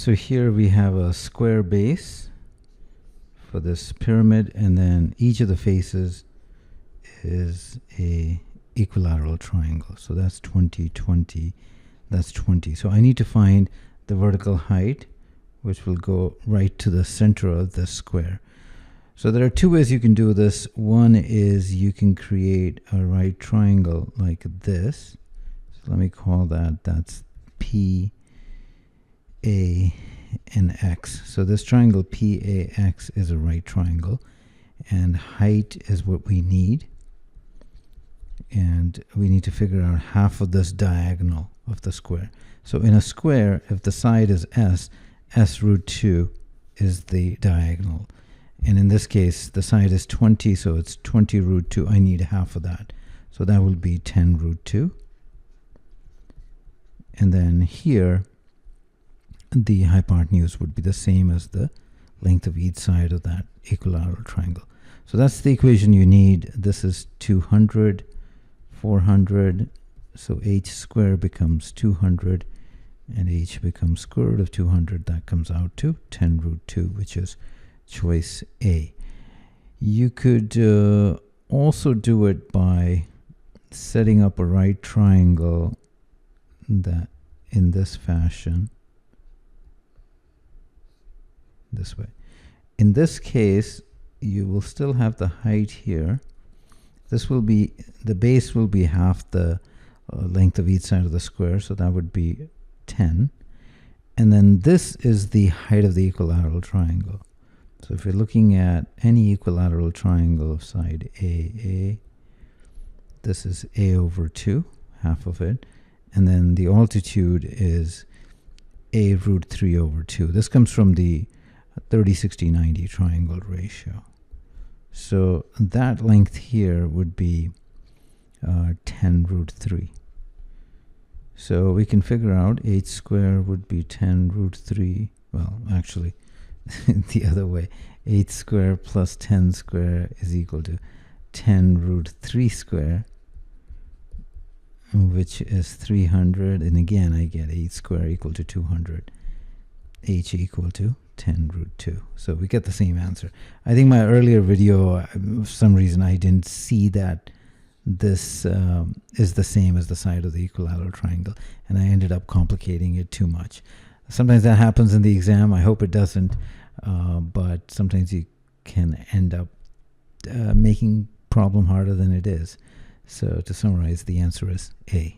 So here we have a square base for this pyramid, and then each of the faces is a equilateral triangle. So that's 20, 20, that's 20. So I need to find the vertical height, which will go right to the center of the square. So there are two ways you can do this. One is you can create a right triangle like this. So let me call that's P, A, and X. So this triangle PAX is a right triangle, and height is what we need. And we need to figure out half of this diagonal of the square. So in a square, if the side is S, S root 2 is the diagonal. And in this case, the side is 20, so it's 20 root 2. I need half of that. So that will be 10 root 2. And then here, the hypotenuse would be the same as the length of each side of that equilateral triangle. So that's the equation you need. This is 200, 400. So h squared becomes 200, and h becomes square root of 200. That comes out to 10 root 2, which is choice A. You could also do it by setting up a right triangle that in this fashion, this way. In this case, you will still have the height here. This will be, the base will be half the length of each side of the square, so that would be 10. And then this is the height of the equilateral triangle. So if you're looking at any equilateral triangle of side AA, this is A over 2, half of it. And then the altitude is A root 3 over 2. This comes from the 30, 60, 90 triangle ratio. So that length here would be 10 root 3. So we can figure out h squared would be 10 root 3. Well, actually, the other way. h squared plus 10 squared is equal to 10 root 3 squared, which is 300. And again, I get h squared equal to 200. H equal to 10 root 2. So we get the same answer. I think my earlier video, for some reason, I didn't see that this is the same as the side of the equilateral triangle, and I ended up complicating it too much. Sometimes that happens in the exam. I hope it doesn't, but sometimes you can end up making problem harder than it is. So to summarize, the answer is A.